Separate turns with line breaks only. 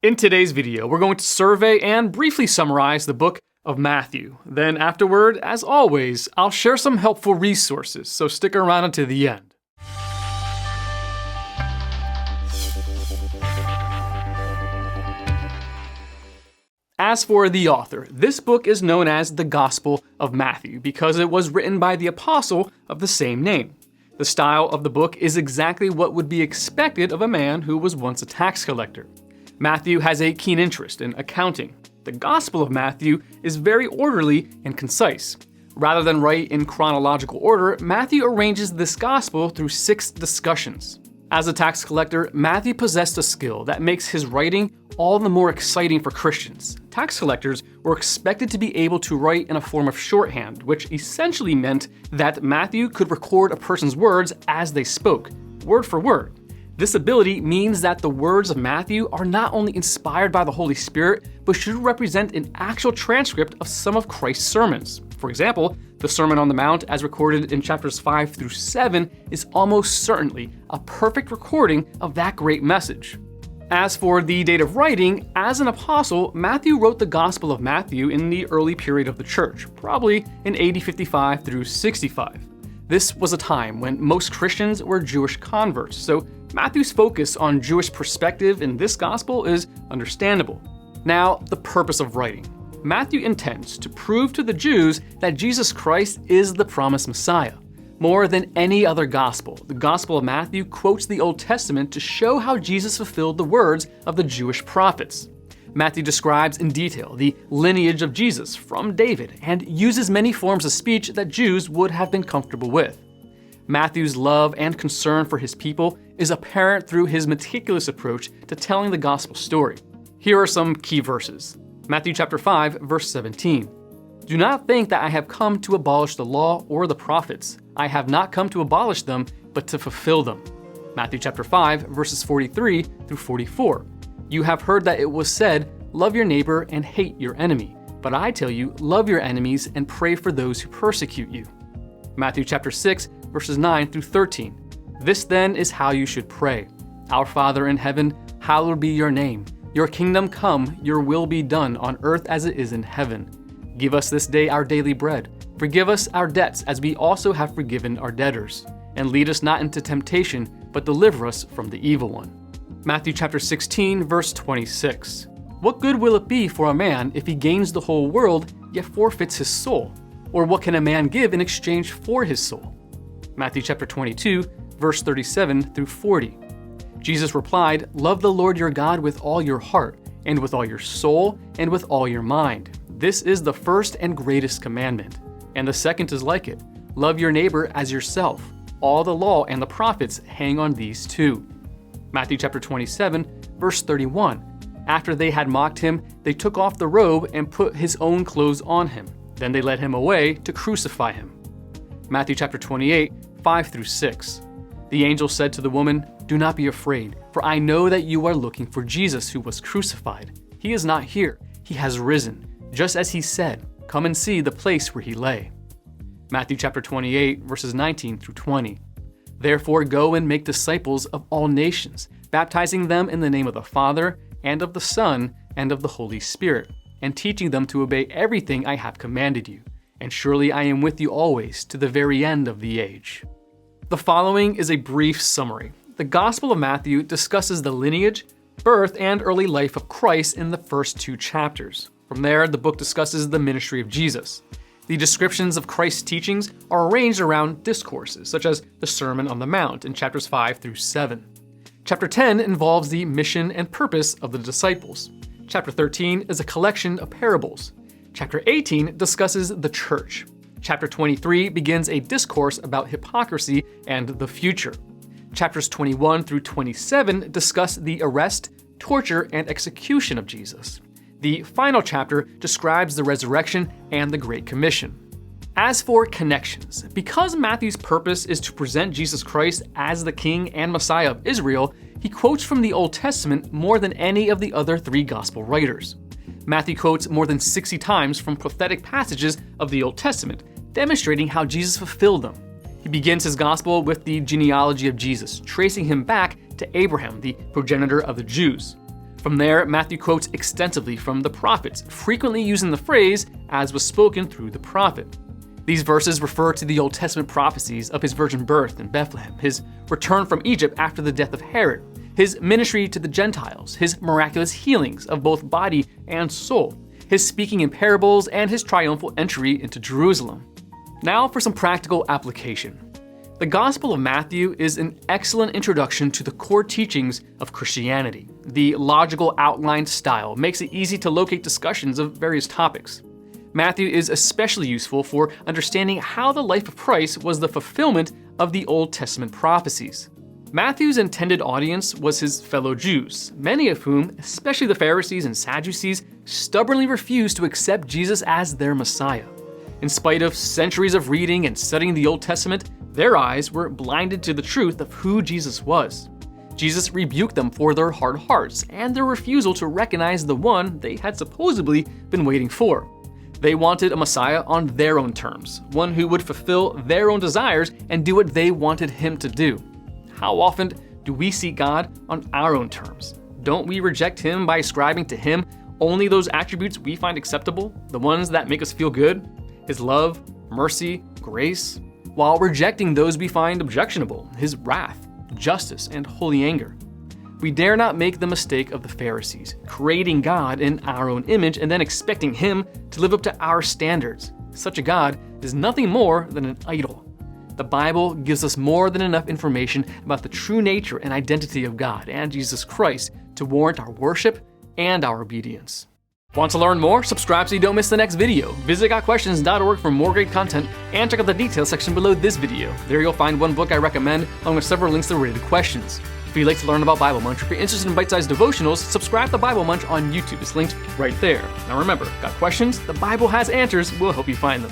In today's video, we're going to survey and briefly summarize the book of Matthew. Then afterward, as always, I'll share some helpful resources, so stick around until the end. As for the author, this book is known as the Gospel of Matthew because it was written by the apostle of the same name. The style of the book is exactly what would be expected of a man who was once a tax collector. Matthew has a keen interest in accounting. The Gospel of Matthew is very orderly and concise. Rather than write in chronological order, Matthew arranges this gospel through 6 discussions. As a tax collector, Matthew possessed a skill that makes his writing all the more exciting for Christians. Tax collectors were expected to be able to write in a form of shorthand, which essentially meant that Matthew could record a person's words as they spoke, word for word. This ability means that the words of Matthew are not only inspired by the Holy Spirit, but should represent an actual transcript of some of Christ's sermons. For example, the Sermon on the Mount, as recorded in chapters 5 through 7, is almost certainly a perfect recording of that great message. As for the date of writing, as an apostle, Matthew wrote the Gospel of Matthew in the early period of the church, probably in AD 55 through 65. This was a time when most Christians were Jewish converts, so Matthew's focus on Jewish perspective in this gospel is understandable. Now, the purpose of writing. Matthew intends to prove to the Jews that Jesus Christ is the promised Messiah. More than any other gospel, the Gospel of Matthew quotes the Old Testament to show how Jesus fulfilled the words of the Jewish prophets. Matthew describes in detail the lineage of Jesus from David and uses many forms of speech that Jews would have been comfortable with. Matthew's love and concern for his people is apparent through his meticulous approach to telling the gospel story. Here are some key verses. Matthew chapter 5, verse 17. Do not think that I have come to abolish the law or the prophets. I have not come to abolish them, but to fulfill them. Matthew chapter 5, verses 43 through 44. You have heard that it was said, love your neighbor and hate your enemy. But I tell you, love your enemies and pray for those who persecute you. Matthew chapter 6, verses 9 through 13. This then is how you should pray. Our Father in heaven, hallowed be your name. Your kingdom come, your will be done on earth as it is in heaven. Give us this day our daily bread. Forgive us our debts as we also have forgiven our debtors. And lead us not into temptation, but deliver us from the evil one. Matthew chapter 16, verse 26. What good will it be for a man if he gains the whole world, yet forfeits his soul? Or what can a man give in exchange for his soul? Matthew chapter 22, verse 37 through 40. Jesus replied, love the Lord your God with all your heart, and with all your soul, and with all your mind. This is the first and greatest commandment. And the second is like it. Love your neighbor as yourself. All the law and the prophets hang on these two. Matthew chapter 27, verse 31. After they had mocked him, they took off the robe and put his own clothes on him. Then they led him away to crucify him. Matthew chapter 28, 5 through 6. The angel said to the woman, do not be afraid, for I know that you are looking for Jesus who was crucified. He is not here. He has risen, just as he said. Come and see the place where he lay. Matthew chapter 28, verses 19 through 20. Therefore go and make disciples of all nations, baptizing them in the name of the Father, and of the Son, and of the Holy Spirit, and teaching them to obey everything I have commanded you. And surely I am with you always to the very end of the age. The following is a brief summary. The Gospel of Matthew discusses the lineage, birth, and early life of Christ in the first 2 chapters. From there, the book discusses the ministry of Jesus. The descriptions of Christ's teachings are arranged around discourses, such as the Sermon on the Mount in chapters 5 through 7. Chapter 10 involves the mission and purpose of the disciples. Chapter 13 is a collection of parables. Chapter 18 discusses the church. Chapter 23 begins a discourse about hypocrisy and the future. Chapters 21 through 27 discuss the arrest, torture, and execution of Jesus. The final chapter describes the resurrection and the Great Commission. As for connections, because Matthew's purpose is to present Jesus Christ as the King and Messiah of Israel, he quotes from the Old Testament more than any of the other 3 gospel writers. Matthew quotes more than 60 times from prophetic passages of the Old Testament, demonstrating how Jesus fulfilled them. He begins his gospel with the genealogy of Jesus, tracing him back to Abraham, the progenitor of the Jews. From there, Matthew quotes extensively from the prophets, frequently using the phrase, "as was spoken through the prophet." These verses refer to the Old Testament prophecies of his virgin birth in Bethlehem, his return from Egypt after the death of Herod, his ministry to the Gentiles, his miraculous healings of both body and soul, his speaking in parables, and his triumphal entry into Jerusalem. Now for some practical application. The Gospel of Matthew is an excellent introduction to the core teachings of Christianity. The logical outlined style makes it easy to locate discussions of various topics. Matthew is especially useful for understanding how the life of Christ was the fulfillment of the Old Testament prophecies. Matthew's intended audience was his fellow Jews, many of whom, especially the Pharisees and Sadducees, stubbornly refused to accept Jesus as their Messiah. In spite of centuries of reading and studying the Old Testament, their eyes were blinded to the truth of who Jesus was. Jesus rebuked them for their hard hearts and their refusal to recognize the one they had supposedly been waiting for. They wanted a Messiah on their own terms, one who would fulfill their own desires and do what they wanted him to do. How often do we see God on our own terms? Don't we reject him by ascribing to him only those attributes we find acceptable, the ones that make us feel good? His love, mercy, grace, while rejecting those we find objectionable, his wrath, justice, and holy anger. We dare not make the mistake of the Pharisees, creating God in our own image and then expecting him to live up to our standards. Such a God is nothing more than an idol. The Bible gives us more than enough information about the true nature and identity of God and Jesus Christ to warrant our worship and our obedience. Want to learn more? Subscribe so you don't miss the next video. Visit gotquestions.org for more great content and check out the details section below this video. There you'll find one book I recommend along with several links to related questions. If you'd like to learn about Bible Munch or if you're interested in bite-sized devotionals, subscribe to Bible Munch on YouTube. It's linked right there. Now remember, got questions? The Bible has answers. We'll help you find them.